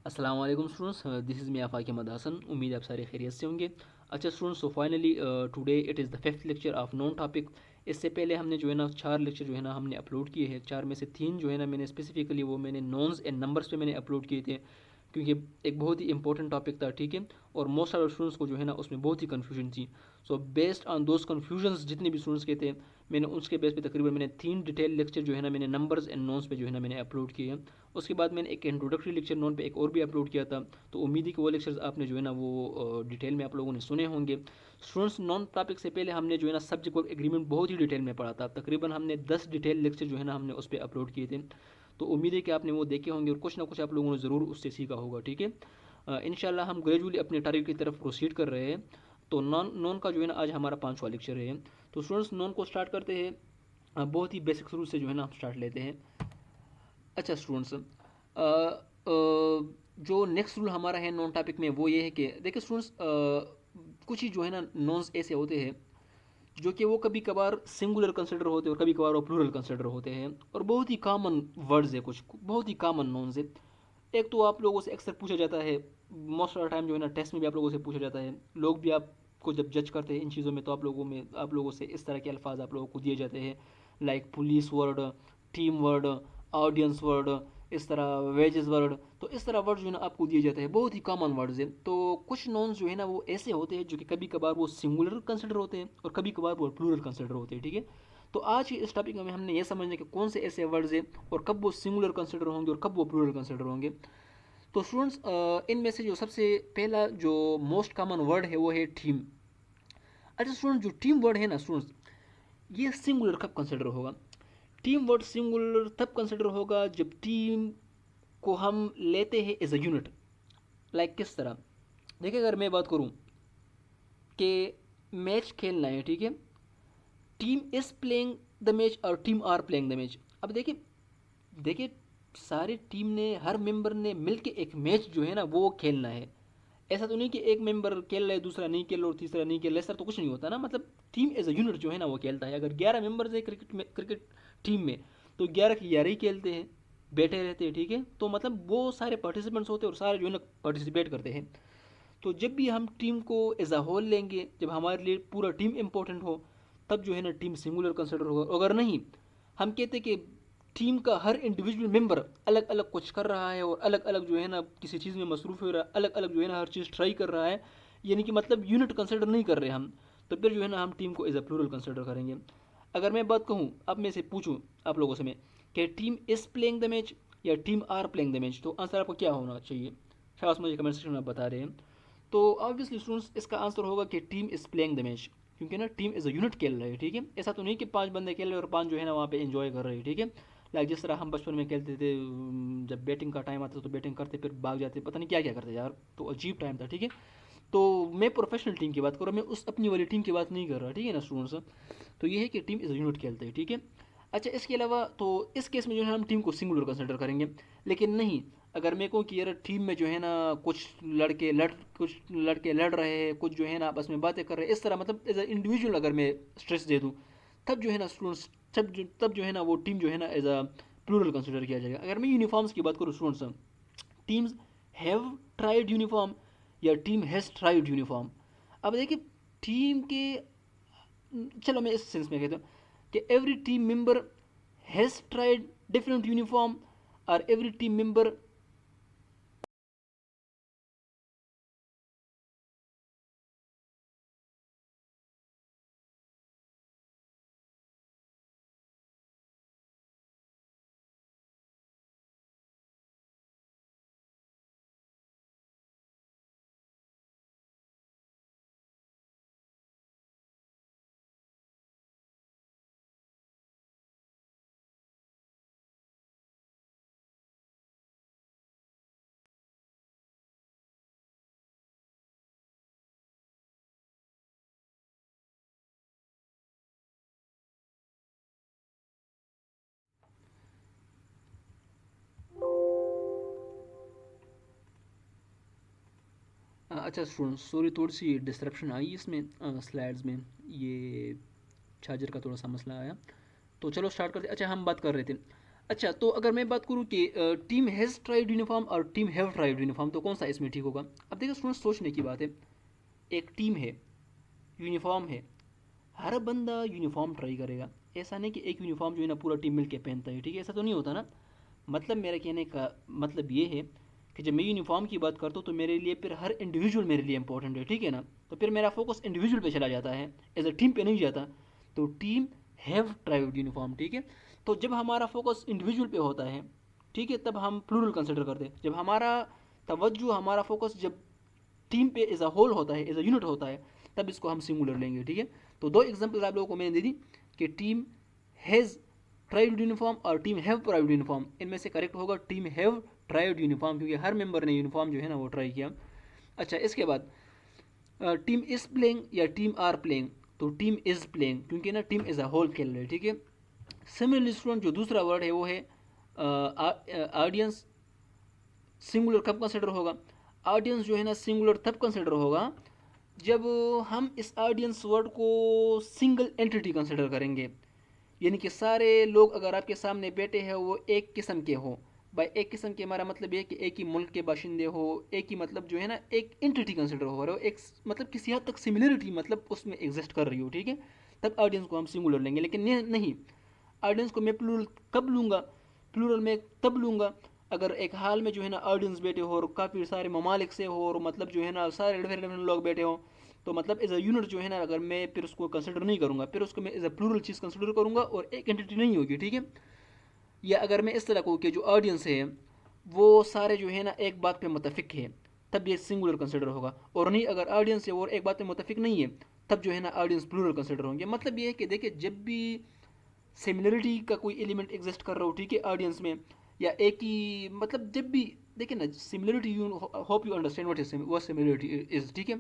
अस्सलाम वालेकुम students, this is me आफाक अहमद हसन। उम्मीद है आप सारे खैरियत से होंगे। अच्छा students, so finally today it is the fifth lecture of non topic. इससे पहले हमने जो है ना 4 लेक्चर जो है ना हमने अपलोड किए हैं। 4 में से 3 जो है ना मैंने स्पेसिफिकली वो मैंने नॉन्स एंड नंबर्स पे मैंने अपलोड किए थे, क्योंकि एक बहुत ही इंपॉर्टेंट टॉपिक था, ठीक है। और मोस्ट ऑफ स्टूडेंट्स को जो है ना उसमें बहुत ही कन्फ्यूजन थी। So based on those confusions जितने भी स्टूडेंट्स के थे, मैंने उसके बेस पे तकरीबन मैंने 3 डिटेल लेक्चर जो है ना मैंने नंबर्स एंड नॉन्स पे जो है ना मैंने अपलोड किए हैं। उसके बाद मैंने एक इंट्रोडक्टरी लेक्चर नॉन पे एक और भी अपलोड किया था। तो उम्मीद है कि वो लेक्चर्स आपने जो है ना वो डिटेल में आप लोगों ने सुने होंगे। स्टूडेंट्स, नॉन टॉपिक से पहले हमने जो है ना सब्जेक्ट वर्क एग्रीमेंट बहुत ही डिटेल में पढ़ा था। तकरीबन हमने 10 डिटेल लेक्चर जो है ना हमने उस पर अपलोड किए थे। तो उम्मीद है कि आपने वो देखे होंगे और कुछ ना कुछ आप लोगों ने ज़रूर उससे सीखा होगा, ठीक है। इंशाल्लाह हम ग्रेजुअली अपने टारगेट की तरफ प्रोसीड कर रहे हैं। तो नॉन नॉन का जो है ना आज हमारा 5वां लेक्चर है। तो स्टूडेंट्स, नॉन को स्टार्ट करते हैं। बहुत ही बेसिक शुरू से जो है ना हम स्टार्ट लेते हैं। अच्छा स्टूडेंट्स, जो नेक्स्ट रूल हमारा है नॉन टॉपिक में वो ये है कि देखिए स्टूडेंट्स, कुछ ही जो है ना नॉन्स ऐसे होते हैं जो कि वो कभी कभार सिंगुलर कंसिडर होते हैं और कभी कभार वो प्लूरल कंसिडर होते हैं। और बहुत ही कॉमन वर्ड्स है, कुछ बहुत ही कॉमन नॉन्स है। एक तो आप लोगों से अक्सर पूछा जाता है, मोस्ट ऑफ द टाइम जो है ना टेस्ट में भी आप लोगों से पूछा जाता है। लोग भी आपको जब जज करते हैं इन चीज़ों में, तो आप लोगों से इस तरह के अल्फाज आप लोगों को दिए जाते हैं, like police word, team word, audience word, इस तरह वेजेस वर्ड। तो इस तरह वर्ड जो है ना आपको दिए जाते हैं, बहुत ही कॉमन वर्ड्स हैं। तो कुछ नॉन्स जो है ना वो ऐसे होते हैं जो कि कभी कभार वो सिंगुलर कंसिडर होते हैं और कभी कभार वो प्लूरल कंसिडर होते हैं, ठीक है। तो आज की इस टॉपिक में हमने ये समझना कि कौन से ऐसे वर्ड्स हैं और कब वो सिंगुलर कंसिडर होंगे और कब वो प्लूरल कंसिडर होंगे। तो स्टूडेंट्स, इनमें से जो सबसे पहला जो मोस्ट कॉमन वर्ड है वो है टीम। अच्छा स्टूडेंट, जो टीम वर्ड है ना स्टूडेंट्स, ये सिंगुलर कब कंसिडर होगा? टीम वर्ड सिंगुलर तब कंसिडर होगा जब टीम को हम लेते हैं एज अ यूनिट। लाइक किस तरह? देखिए, अगर मैं बात करूं कि मैच खेलना है, ठीक है, team is playing the match और team are playing the match. अब देखिए देखिए सारी टीम ने, हर मेंबर ने मिलके एक मैच जो है ना वो खेलना है। ऐसा तो नहीं कि एक मेंबर खेल रहा है, दूसरा नहीं खेल रहा और तीसरा नहीं खेल रहा, ऐसा तो कुछ नहीं होता ना। मतलब टीम एज अ यूनिट जो है ना वो खेलता है। अगर 11 मेंबर्स है क्रिकेट टीम में, तो 11 की 11 ही खेलते हैं, बैठे रहते हैं, ठीक है। तो मतलब वो सारे पार्टिसिपेंट्स होते हैं और सारे जो है ना पार्टिसिपेट करते हैं। तो जब भी हम टीम को एज अ होल लेंगे, जब हमारे लिए पूरा टीम इंपॉर्टेंट हो, तब जो है ना टीम सिंगुलर कंसिडर होगा। अगर नहीं, हम कहते कि टीम का हर इंडिविजुअल मेंबर अलग अलग कुछ कर रहा है और अलग अलग जो है ना किसी चीज़ में मसरूफ़ हो रहा है, अलग अलग जो है ना हर चीज़ ट्राई कर रहा है, यानी कि मतलब यूनिट कंसिडर नहीं कर रहे हम, तो फिर जो है ना हम टीम को एज अ प्लूरल कंसिडर करेंगे। अगर मैं बात कहूँ, अब मैं से पूछूँ आप लोगों से मैं, कि team is playing the match या team are playing the match, तो आंसर आपको क्या होना चाहिए? शायद मुझे कमेंट सेक्शन में आप बता रहे हैं। तो ऑब्वियसली स्टूडेंट्स, इसका आंसर होगा कि team is playing the match, क्योंकि ना टीम एज अ यूनिट खेल रहे हैं, ठीक है। ऐसा तो नहीं कि 5 बंदे खेल रहे हैं और 5 जो है ना वहाँ पे एंजॉय कर रहे हैं, ठीक है। लाइक जिस तरह हम बचपन में खेलते थे, जब बैटिंग का टाइम आता था तो बैटिंग करते फिर भाग जाते, पता नहीं क्या क्या करते यार, तो अजीब टाइम था, ठीक है। तो मैं प्रोफेशनल टीम की बात कर रहा हूँ, मैं उस अपनी वाली टीम की बात नहीं कर रहा, ठीक है ना स्टूडेंट्स। तो ये है कि टीम इज़ अ यूनिट खेलते हैं, ठीक है। अच्छा, इसके अलावा तो इस केस में जो है हम टीम को सिंगुलर कंसिडर करेंगे। लेकिन नहीं, अगर मैं कहूँ कि यार टीम में जो है ना कुछ लड़के लड़ रहे हैं, कुछ जो है ना आपस में बातें कर रहे हैं, इस तरह मतलब एज अ इंडिविजुअल अगर मैं स्ट्रेस दे दूँ, तब जो है ना स्टूडेंट्स, तब जो है ना वो टीम जो है ना एज अ प्लूरल कंसिडर किया जाएगा। अगर मैं यूनिफॉर्म्स की बात करूँ students, teams have tried uniform या टीम हैज़ ट्राइड यूनिफॉर्म। अब देखिए, टीम के, चलो मैं इस सेंस में कहता हूँ कि every team member has tried different uniform और एवरी टीम मेंबर। अच्छा स्टूडेंट्स, सॉरी थोड़ी सी डिस्ट्रप्शन आई इसमें स्लाइड्स में, ये चार्जर का थोड़ा सा मसला आया। तो चलो स्टार्ट करते। अच्छा, हम बात कर रहे थे, अच्छा, तो अगर मैं बात करूँ कि टीम हैज़ ट्राइड यूनिफॉर्म और टीम हैव ट्राइड यूनिफॉर्म, तो कौन सा इसमें ठीक होगा? अब देखिए स्टूडेंट, सोचने की बात है। एक टीम है, यूनिफॉर्म है, हर बंदा यूनिफॉर्म ट्राई करेगा। ऐसा नहीं कि एक यूनिफॉर्म जो है ना पूरा टीम मिल के पहनता है, ठीक है, ऐसा तो नहीं होता ना। मतलब मेरा कहने का मतलब ये है कि जब मैं यूनिफॉर्म की बात करता हूँ तो मेरे लिए फिर हर इंडिविजुअल मेरे लिए इंपॉर्टेंट है, ठीक है ना। तो फिर मेरा फोकस इंडिविजुअल पे चला जाता है, एज अ टीम पे नहीं जाता। तो टीम हैव ट्राइड यूनिफॉर्म, ठीक है। तो जब हमारा फोकस इंडिविजुअल पे होता है, ठीक है, तब हम प्लूरल कंसिडर करते हैं। जब हमारा तवज्जो, हमारा फोकस जब टीम पे एज अ होल होता है, एज अ यूनिट होता है, तब इसको हम सिंगुलर लेंगे, ठीक है। तो दो एग्जांपल्स आप लोगों को मैंने दे दी कि टीम हैज़ ट्राइड यूनिफॉर्म और टीम हैव ट्राइड यूनिफॉर्म। इनमें से करेक्ट होगा टीम हैव ट्राइड यूनिफॉर्म, क्योंकि हर मेंबर ने यूनिफॉर्म जो है ना वो ट्राई किया। अच्छा, इसके बाद टीम इज प्लेइंग या टीम आर प्लेइंग, तो टीम इज प्लेइंग, क्योंकि ना टीम एज अ होल खेल रहे, ठीक है। सिमिलरली स्टूडेंट, जो दूसरा वर्ड है वो है ऑडियंस। सिंगुलर कब कंसिडर होगा? ऑडियंस जो है ना सिंगुलर तब कंसिडर होगा जब हम इस ऑडियंस वर्ड को सिंगल एंटिटी कंसिडर करेंगे। यानी कि सारे लोग अगर आपके सामने बैठे हैं वो एक किस्म के हो। भाई एक किस्म के हमारा मतलब ये है कि एक ही मुल्क के बाशिंदे हो, एक ही मतलब जो है ना एक एंटिटी कंसिडर हो रहे हो, एक मतलब किसी हद तक सिमिलरिटी मतलब उसमें एग्जिस्ट कर रही हो, ठीक है। तब ऑडियंस को हम सिंगुलर लेंगे। लेकिन नहीं, ऑडियंस को मैं प्लूरल कब लूँगा? प्लूरल में तब लूँगा अगर एक हाल में जो है ना ऑडियंस बैठे हो और काफ़ी सारे ममालिक से हो, और मतलब जो है ना सारे डिफरेंट डिफरेंट लोग बैठे हो, तो मतलब एज अ यूनिट जो है ना, अगर मैं फिर उसको कंसिडर नहीं करूँगा, फिर उसको मैं एज अ प्लूरल चीज़ कंसिडर करूँगा और एक एंटिटी नहीं होगी, ठीक है। या अगर मैं इस तरह कहूँ कि जो ऑडियंस है वो सारे जो है ना एक बात पे मुतफिक है, तब ये सिंगुलर कंसिडर होगा। और नहीं, अगर ऑडियंस है और एक बात पे मुतफिक नहीं है, तब जो है ना ऑडियंस प्लूरल कंसिडर होंगे। मतलब ये है कि देखिए, जब भी सिमिलरिटी का कोई एलिमेंट एग्जिस्ट कर रहा हो, ठीक है, ऑडियंस में, या एक ही मतलब जब भी देखिए ना similarity, you hope you understand what similarity is, ठीक है।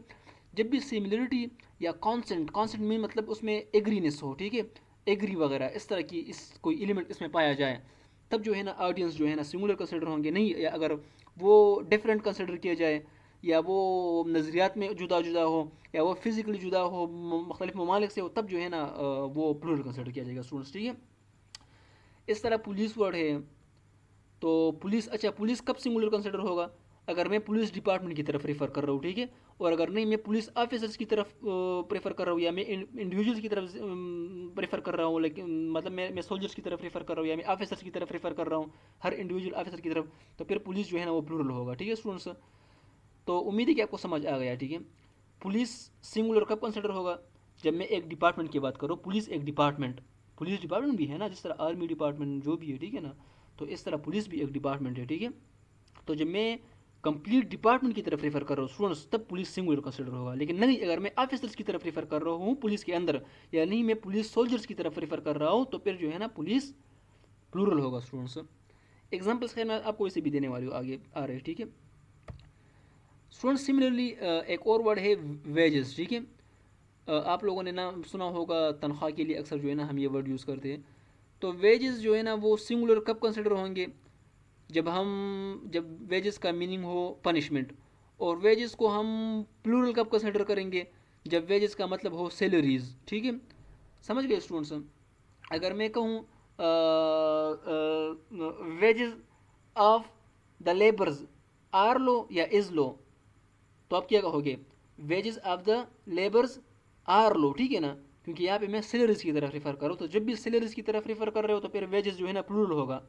जब भी सिमिलरिटी या कॉन्सेंट, कॉन्सेंट में मतलब उसमें एग्रीनेस हो, ठीक है, एग्री वगैरह इस तरह की इस कोई एलिमेंट इसमें पाया जाए, तब जो है ना ऑडियंस जो है ना सिंगुलर कंसिडर होंगे। नहीं, या अगर वो डिफरेंट कंसिडर किया जाए, या वो नज़रियात में जुदा जुदा हो, या वो फिज़िकली जुदा हो, मुख्तलिफ ममालिक से हो, तब जो है ना वो प्लूरल कंसिडर किया जाएगा स्टूडेंट्स, ठीक है। इस तरह पुलिस वर्ड है, तो पुलिस, अच्छा पुलिस कब सिंगुलर कंसिडर होगा? अगर मैं पुलिस डिपार्टमेंट की तरफ रेफ़र कर रहा हूँ, ठीक है। और अगर नहीं, मैं पुलिस ऑफिसर्स की तरफ प्रेफर कर रहा हूँ, या मैं इंडिविजुअल्स की तरफ प्रेफर कर रहा हूँ, लेकिन मतलब मैं सोल्जर्स की तरफ रेफ़र कर रहा हूँ, या मैं ऑफिसर्स की तरफ रेफ़र कर रहा हूँ, हर इंडिविजुअल ऑफिसर की तरफ, तो फिर पुलिस जो है ना वो प्लूरल होगा, ठीक है स्टूडेंट्स। तो उम्मीद है कि आपको समझ आ गया, ठीक है। पुलिस सिंगुलर कब कंसिडर होगा? जब मैं एक डिपार्टमेंट की बात करूँ, पुलिस एक डिपार्टमेंट, पुलिस डिपार्टमेंट भी है ना, जिस तरह आर्मी डिपार्टमेंट जो भी है, ठीक है ना, तो इस तरह पुलिस भी एक डिपार्टमेंट है, ठीक है। तो जब मैं कंप्लीट डिपार्टमेंट की तरफ रेफर कर रहा हूँ स्टूडेंट्स, तब पुलिस सिंगुलर कंसिडर होगा। लेकिन नहीं, अगर मैं ऑफिसर्स की तरफ रेफर कर रहा हूँ पुलिस के अंदर, या नहीं मैं पुलिस सोल्जर्स की तरफ रेफर कर रहा हूँ, तो फिर जो है ना पुलिस प्लूरल होगा स्टूडेंट्स। एग्जाम्पल्स खैर मैं आपको इसे भी देने वाली हूँ, आगे आ रहे हैं, ठीक है स्टूडेंट। सिमिलरली एक और वर्ड है वेजेस, ठीक है। आप लोगों ने ना सुना होगा तनख्वाह के लिए अक्सर जो है ना हम ये वर्ड यूज़ करते हैं। तो वेजेस जो है ना वो सिंगुलर कब कंसिडर होंगे? जब वेजेस का मीनिंग हो पनिशमेंट। और वेजेस को हम प्लूरल कब कंसिडर करेंगे? जब वेजेस का मतलब हो सैलरीज, ठीक है। समझ गए स्टूडेंट्स? अगर मैं कहूँ wages of the labours are low या इज़ लो, तो आप क्या कहोगे? Wages of the labours are low, ठीक है ना, क्योंकि यहाँ पे मैं सैलरीज की तरफ रेफर करूँ, तो जब भी सैलरीज की तरफ रेफर कर रहे हो तो फिर वेजेस जो है ना प्लूरल होगा।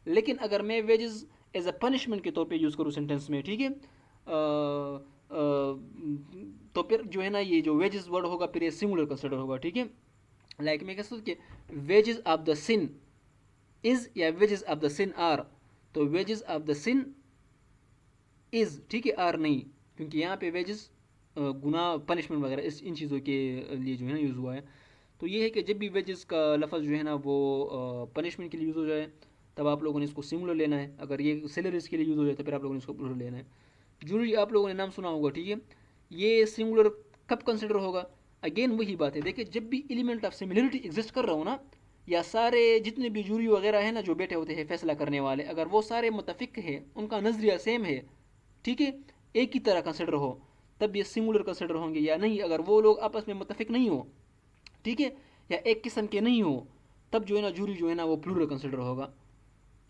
लेकिन अगर मैं वेजेस एज अ पनिशमेंट के तौर पे यूज़ करूँ सेंटेंस में, ठीक है, तो फिर जो है ना ये जो वेजेस वर्ड होगा फिर ये सिंगुलर कंसिडर होगा, ठीक है। लाइक मैं कह सकता कि wages of the sin is, या wages of the sin are, तो wages of the sin is, ठीक है, आर नहीं, क्योंकि यहाँ पे वेजेस गुना पनिशमेंट वगैरह इस इन चीज़ों के लिए जो है ना यूज़ हुआ है। तो ये है कि जब भी वेजेस का लफ्ज़ जो है ना वो पनिशमेंट के लिए यूज़ हो जाए, तब आप लोगों ने इसको सिंगुलर लेना है। अगर ये सैलरीज के लिए यूज़ हो जाए तो फिर आप लोगों ने इसको प्लूरल लेना है। जूरी आप लोगों ने नाम सुना होगा, ठीक है। ये सिंगुलर कब कंसिडर होगा? अगेन वही बात है, देखिए जब भी एलिमेंट ऑफ सिमिलरिटी एग्जिस्ट कर रहा हो ना, या सारे जितने भी जूरी वगैरह है ना जो बैठे होते हैं फैसला करने वाले, अगर वो सारे मुतफिक हैं, उनका नज़रिया सेम है, ठीक है, एक ही तरह कंसिडर हो, तब ये सिंगुलर कंसिडर होंगे। या नहीं, अगर वो लोग आपस में मुतफिक नहीं हो, ठीक है, या एक किस्म के नहीं हो, तब जो है ना जूरी जो है ना वो प्लूरल कंसिडर होगा।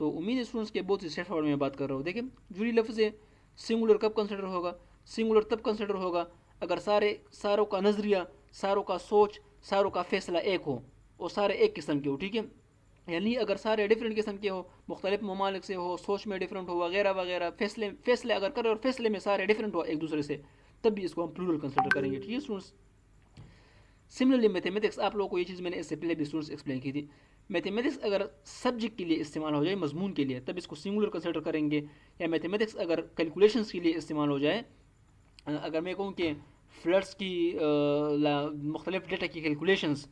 तो उम्मीद है स्टूडेंट्स के बहुत ही स्ट्रेट फॉरवर्ड में बात कर रहा हूँ। देखिए जूरी लफ्ज़ है, सिंगुलर कब कंसिडर होगा? सिंगुलर तब कंसिडर होगा अगर सारों का नज़रिया, सारों का सोच, सारों का फैसला एक हो और सारे एक किस्म के हो, ठीक है। यानी अगर सारे डिफरेंट किस्म के हो, मुख्तलिफ ममालिक से हो, सोच में डिफरेंट हो वगैरह वगैरह, फैसले फैसले अगर करें और फैसले में सारे डिफरेंट हो एक दूसरे से, तब भी इसको हम प्लूरल कंसिडर करेंगे, ठीक है स्टूडेंट्स। सिमिलरली मैथमेटिक्स, आप लोगों को ये चीज़ मैंने इससे पहले भी स्टूडेंट्स एक्सप्लेन की थी। मैथमेटिक्स अगर सब्जेक्ट के लिए इस्तेमाल हो जाए, मजमून के लिए, तब इसको सिंगुलर कंसिडर करेंगे। या मैथमेटिक्स अगर कैलकुलेशंस के लिए इस्तेमाल हो जाए, अगर मैं कहूँ कि फ्लड्स की मुख्तलिफ डेटा की कैलकुलेशंस,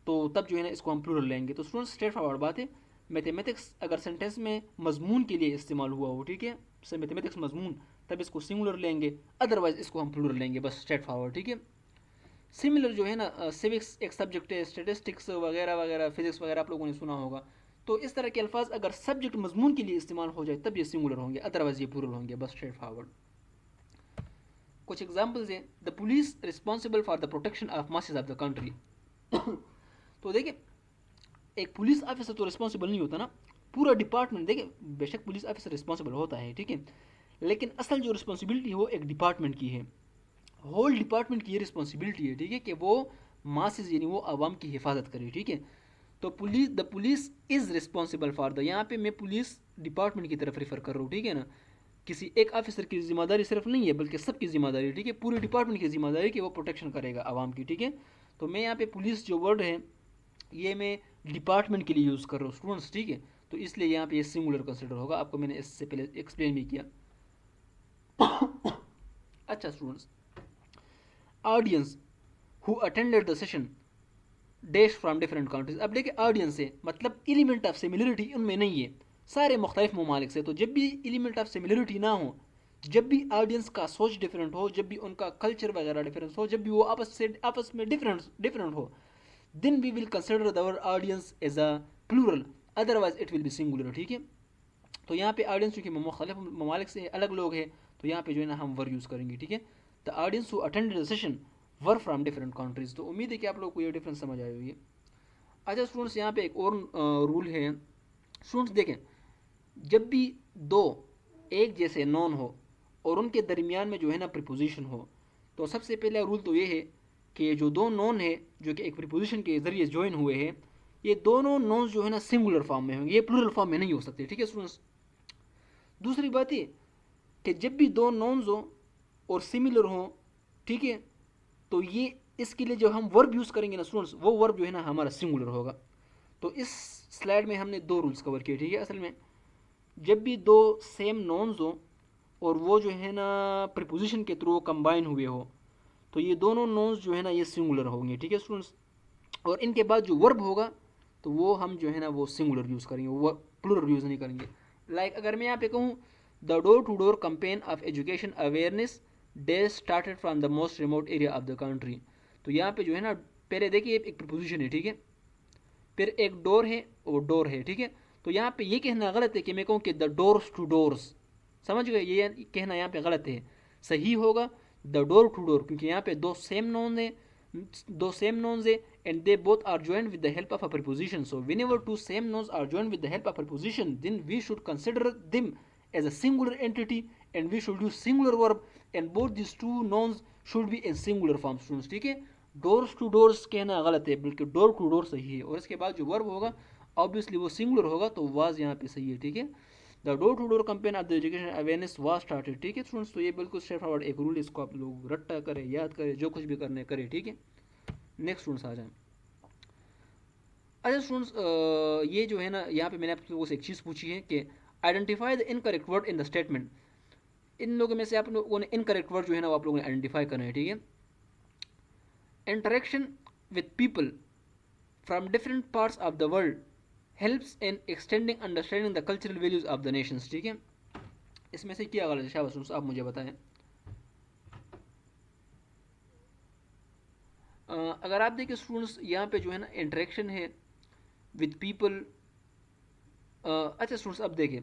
तो तब जो है ना इसको हम प्लूरल लेंगे। तो स्टूडेंट्स स्ट्रेट फॉरवर्ड बात है, मैथमेटिक्स अगर सेंटेंस में मजमून के लिए इस्तेमाल हुआ हो, ठीक है, से मैथमेटिक्स मजमून, तब इसको सिंगुलर लेंगे, अदरवाइज इसको हम प्लूरल लेंगे, बस स्ट्रेट फॉरवर्ड, ठीक है। सिमिलर जो है ना सिविक्स एक सब्जेक्ट है, स्टेटिस्टिक्स वगैरह वगैरह, फिजिक्स वगैरह आप लोगों ने सुना होगा। तो इस तरह के अल्फाज अगर सब्जेक्ट मजमून के लिए इस्तेमाल हो जाए तब ये सिंगुलर होंगे, अदरवाइज ये प्लूरल होंगे, बस स्ट्रेट फॉरवर्ड। कुछ एग्जांपल्स हैं, the police responsible for the protection of masses of the country. तो देखिए एक पुलिस ऑफिसर तो रिस्पॉन्सिबल नहीं होता ना, पूरा डिपार्टमेंट। देखिए बेशक पुलिस ऑफिसर रिस्पॉन्सिबल होता है, ठीक है, लेकिन असल जो रिस्पॉन्सिबिलिटी है वो एक डिपार्टमेंट की है, होल डिपार्टमेंट की ये रिस्पॉन्सिबिलिटी है, ठीक है, कि वो मासेस यानी वो आवाम की हिफाजत करे, ठीक है। तो police is responsible for the, यहाँ पे मैं पुलिस डिपार्टमेंट की तरफ रेफर कर रहा हूँ, ठीक है ना, किसी एक ऑफिसर की जिम्मेदारी सिर्फ नहीं है बल्कि सबकी जिम्मेदारी, ठीक है, पूरे डिपार्टमेंट की जिम्मेदारी कि वो प्रोटेक्शन करेगा आवाम की, ठीक है। तो मैं यहाँ पे पुलिस जो वर्ड है ये मैं डिपार्टमेंट के लिए यूज़ कर रहा हूँ स्टूडेंट्स, ठीक है, तो इसलिए यहाँ पे ये सिंगुलर कंसिडर होगा, आपको मैंने इससे पहले एक्सप्लेन भी किया। अच्छा students, audience who attended the session dash from different countries. अब देखिए ऑडियंस है मतलब एलिमेंट ऑफ सिमिलरिटी उनमें नहीं है, सारे मुख्तलिफ ममालिक से। तो जब भी एलिमेंट ऑफ सिमिलरिटी ना हो, जब भी ऑडियंस का सोच डिफरेंट हो, जब भी उनका कल्चर वगैरह डिफरेंस हो, जब भी वो आपस में डिफरेंट हो, then we will consider the audience as a plural, otherwise it will be singular, ठीक है। तो यहाँ पे ऑडियंस चूँकि मुख्तलिफ ममालिक से अलग लोग हैं, तो यहाँ पे जो है ना हम वर यूज़ करेंगे, ठीक है। The audience who attended the session were from different countries. तो उम्मीद है कि आप लोग को ये डिफरेंस समझ आई होगी। अच्छा स्टूडेंट्स, यहाँ पे एक और रूल है स्टूडेंट्स, देखें जब भी दो एक जैसे नॉन हो और उनके दरमियान में जो है ना प्रीपोजिशन हो, तो सबसे पहला रूल तो ये है कि जो दो नॉन है जो कि एक प्रीपोजिशन के ज़रिए ज्वाइन हुए हैं, ये दोनों नॉन्स जो है ना सिंगुलर फॉर्म में होंगे, ये प्लूरल फॉर्म में नहीं हो सकते, ठीक है स्टूडेंट्स। दूसरी बात ये कि जब भी दो नॉन्स हो और सिमिलर हो, ठीक है, तो ये इसके लिए जो हम वर्ब यूज़ करेंगे ना स्टूडेंट्स, वो वर्ब जो है ना हमारा सिंगुलर होगा। तो इस स्लाइड में हमने दो रूल्स कवर किए, ठीक है। असल में जब भी दो सेम नॉन्स हो और वो जो है ना प्रीपोजिशन के थ्रू कंबाइन हुए हो, तो ये दोनों नॉन्स जो है ना ये सिंगुलर होंगे, ठीक है स्टूडेंट्स। और इनके बाद जो वर्ब होगा तो वो हम जो है ना वो सिंगुलर यूज़ करेंगे, वो प्लूरल यूज़ नहीं करेंगे। लाइक अगर मैं यहाँ पे कहूँ the door to door campaign of education awareness day started from the most remote area of the country. तो यहाँ पे जो है ना पहले देखिए एक प्रीपोजिशन है, ठीक है, फिर एक डोर है और डोर है, ठीक है। तो यहाँ पे ये कहना गलत है कि मैं कहूँ कि द डोर्स टू डोर्स, समझ गए, ये कहना यहाँ पे गलत है। सही होगा द डोर टू डोर, क्योंकि यहाँ पे दो सेम नोन्स है and they both are joined with the help of a preposition. So whenever two same nouns are joined with the help of a preposition, then we should consider them as a singular entity and we should use singular verb, and both these two nouns should be in singular form students, ठीक है। Doors to doors कहना गलत है, बल्कि door to door सही है, और इसके बाद जो वर्ब होगा ऑब्वियसली वो सिंगुलर होगा, तो वाज यहाँ पे सही है, ठीक है। The door to door campaign of the education awareness was started, ठीक है स्टूडेंट्स। तो ये बिल्कुल स्ट्रेट फॉरवर्ड एक रूल, इसको आप लोग रट्टा करें, याद करें, जो कुछ भी करने करें, ठीक है। नेक्स्ट स्टूडेंट्स आ जाएं। अच्छा स्टूडेंट्स, ये जो है ना यहाँ पे मैंने आप लोगों से एक चीज़ पूछी है कि identify the incorrect word in the statement. इन लोगों में से आप लोगों ने इनकरेक्ट वर्ड जो है ना वो आप लोगों ने आइडेंटिफाई करना है, ठीक है। Interaction with people from different parts of the world helps in extending understanding the cultural values of the nations, ठीक है। इसमें से क्या गलत है शाबाश स्टूडेंट्स, आप मुझे बताएं। अगर आप देखें स्टूडेंट्स यहाँ पे जो है ना इंटरेक्शन है विद पीपल। अच्छा स्टूडेंट्स अब देखें,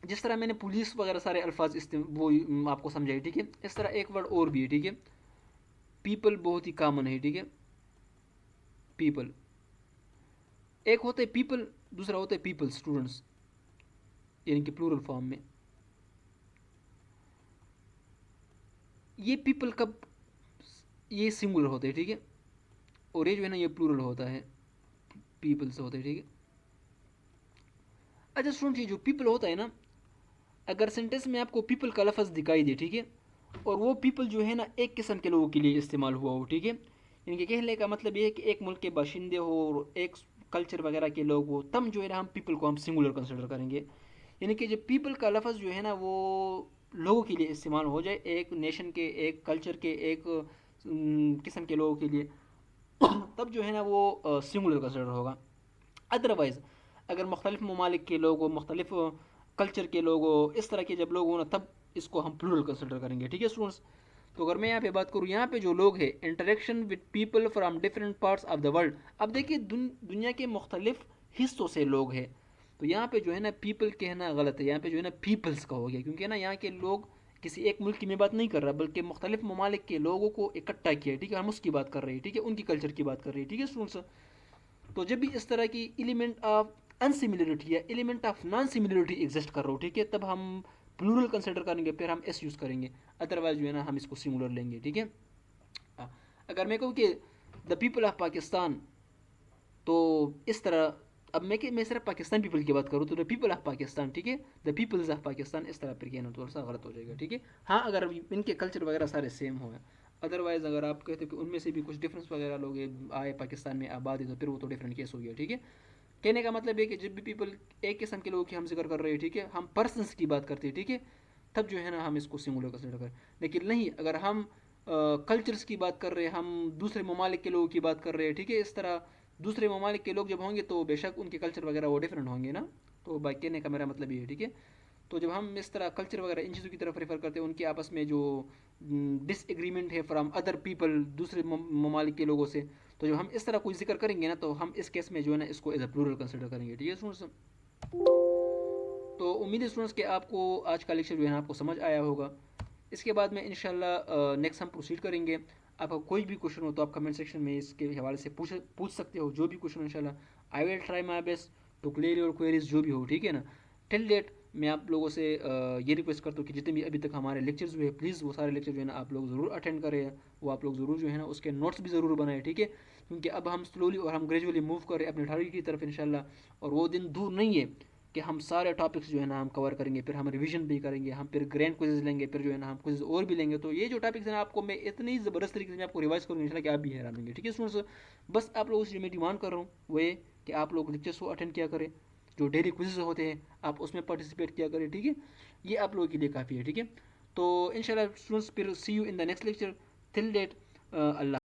जिस तरह मैंने पुलिस वगैरह सारे अल्फाज वो आपको समझाई, ठीक है, इस तरह एक वर्ड और भी है, ठीक है। पीपल बहुत ही कॉमन है, ठीक है, पीपल। एक होता है पीपल, दूसरा होता है पीपल स्टूडेंट्स। यानी कि प्लूरल फॉर्म में। ये पीपल कब ये सिंगुलर होते हैं, ठीक है, और ये जो है ना ये प्लूरल होता है, पीपल्स होते हैं, ठीक है। अच्छा स्टूडेंट, ये जो पीपल होता है ना, अगर सेंटेंस में आपको पीपल का लफ्ज़ दिखाई दे, ठीक है, और वो पीपल जो है ना एक किस्म के लोगों के लिए इस्तेमाल हुआ हो, ठीक है, यानी कि कहने का मतलब ये है कि एक मुल्क के बाशिंदे हो और एक कल्चर वगैरह के लोग हो, तब जो है ना हम पीपल को हम सिंगुलर कंसिडर करेंगे। यानी कि जब पीपल का लफ्ज़ जो है ना वो लोगों के लिए इस्तेमाल हो जाए, एक नेशन के, एक कल्चर के, एक किस्म के लोगों के लिए, तब जो है ना वो सिंगुलर कंसिडर होगा। अदरवाइज़ अगर मुख्तलिफ ममालिक के लोग हो, मुख्तलिफ कल्चर के लोग हो, इस तरह के जब लोग हो ना, तब इसको हम प्लूरल कंसिडर करेंगे, ठीक है स्टूडेंट्स। तो अगर मैं यहाँ पे बात करूँ, यहाँ पे जो लोग हैं, interaction with people from different parts of the world. अब देखिए दुनिया के मुख्तलिफ हिस्सों से लोग हैं, तो यहाँ पे जो है ना पीपल कहना गलत है, यहाँ पे जो है ना पीपल्स का हो गया, क्योंकि ना यहाँ के लोग किसी एक मुल्क की मैं बात नहीं कर रहा, बल्कि मुख्तलिफ ममालिक के लोगों को इकट्ठा किया है, ठीक है, हम उसकी बात कर रहे हैं, ठीक है, उनकी कल्चर की बात कर रहे हैं, ठीक है स्टूडेंट्स। तो जब भी इस तरह की एलिमेंट ऑफ अनसिमिलरिटी या element of non similarity exist कर रहा हो, ठीक है, तब हम प्लूरल कंसिडर करेंगे, फिर हम एस यूज़ करेंगे, अदरवाइज जो है ना हम इसको सिंगुलर लेंगे, ठीक है। अगर मैं कहूँ कि द पीपल ऑफ पाकिस्तान, तो इस तरह, अब मैं सिर्फ पाकिस्तान पीपल की बात करूँ तो द पीपल ऑफ पाकिस्तान, ठीक है, द पीपल्स ऑफ पाकिस्तान, इस तरह फिर कहना थोड़ा सा गलत हो जाएगा, ठीक है। हाँ, अगर इनके कल्चर वगैरह सारे सेम हो, अदरवाइज़ अगर आप कहते हो कि उनमें से भी कुछ डिफरेंस वगैरह लोग आए पाकिस्तान में आबाद है, तो फिर वो तो डिफरेंट केस हो गया, ठीक है। कहने का मतलब है कि जब भी पीपल एक किस्म के लोगों की हम जिक्र कर रहे हैं, ठीक है, हम पर्सनस की बात करते हैं, ठीक है, तब जो है ना हम इसको सिंगुलर कंसिडर करें। लेकिन नहीं, अगर हम कल्चर्स की बात कर रहे हैं, हम दूसरे ममालिक के लोगों की बात कर रहे हैं, ठीक है, इस तरह दूसरे ममालिक के लोग जब होंगे तो बेशक उनके कल्चर वगैरह वो डिफरेंट होंगे ना। तो बात कहने का मेरा मतलब ये है, ठीक है। तो जब हम इस तरह कल्चर वगैरह इन चीज़ों की तरफ रेफर करते हैं, उनके आपस में जो डिसएग्रीमेंट है फ्राम अदर पीपल, दूसरे ममालिक के लोगों से, तो जब हम इस तरह कोई जिक्र करेंगे ना, तो हम इस केस में जो है ना इसको एज अ प्लूरल कंसिडर करेंगे, ठीक है स्टूडेंट्स। तो उम्मीद है स्टूडेंट्स कि आपको आज का लेक्चर जो है ना आपको समझ आया होगा। इसके बाद में इंशाल्लाह नेक्स्ट हम प्रोसीड करेंगे। आपका कोई भी क्वेश्चन हो तो आप कमेंट सेक्शन में इसके हवाले से पूछ सकते हो, जो भी क्वेश्चन इंशाल्लाह I will try my best to clear your queries, जो भी हो, ठीक है ना। टिल डेट मैं आप लोगों से ये रिक्वेस्ट करता हूँ कि जितने भी अभी तक हमारे लेक्चर्स हुए, प्लीज़ वो सारे लेक्चर जो है ना आप लोग ज़रूर अटेंड करें, वो आप लोग ज़रूर जो है ना उसके नोट्स भी ज़रूर बनाएं, ठीक है, क्योंकि अब हम स्लोली और हम ग्रेजुअली मूव करें अपने टारगेट की तरफ इंशाल्लाह। और वो दिन दूर नहीं है कि हम सारे टॉपिक्स जो है ना हम कवर करेंगे, फिर हम रिवीजन भी करेंगे, हम फिर ग्रैंड क्विज़ लेंगे, फिर जो है ना हम क्विज़ और भी लेंगे। तो ये जो टॉपिक्स हैं ना, आपको मैं इतनी ज़बरदस्त तरीके से मैं आपको रिवाइज करूँगा इंशाल्लाह कि आप भी हैरान होंगे, ठीक है स्टूडेंट्स। बस आप लोगों से जो मैं डिमांड कर रहा हूँ वो ये कि आप लोग लेक्चर्स को अटेंड किया करें, जो डेली क्विज़ होते हैं आप उसमें पार्टिसिपेट किया करें, ठीक है, ये आप लोगों के लिए काफ़ी है, ठीक है। तो इंशाल्लाह स्टूडेंट्स, फिर see you in the next lecture. Till date Allah.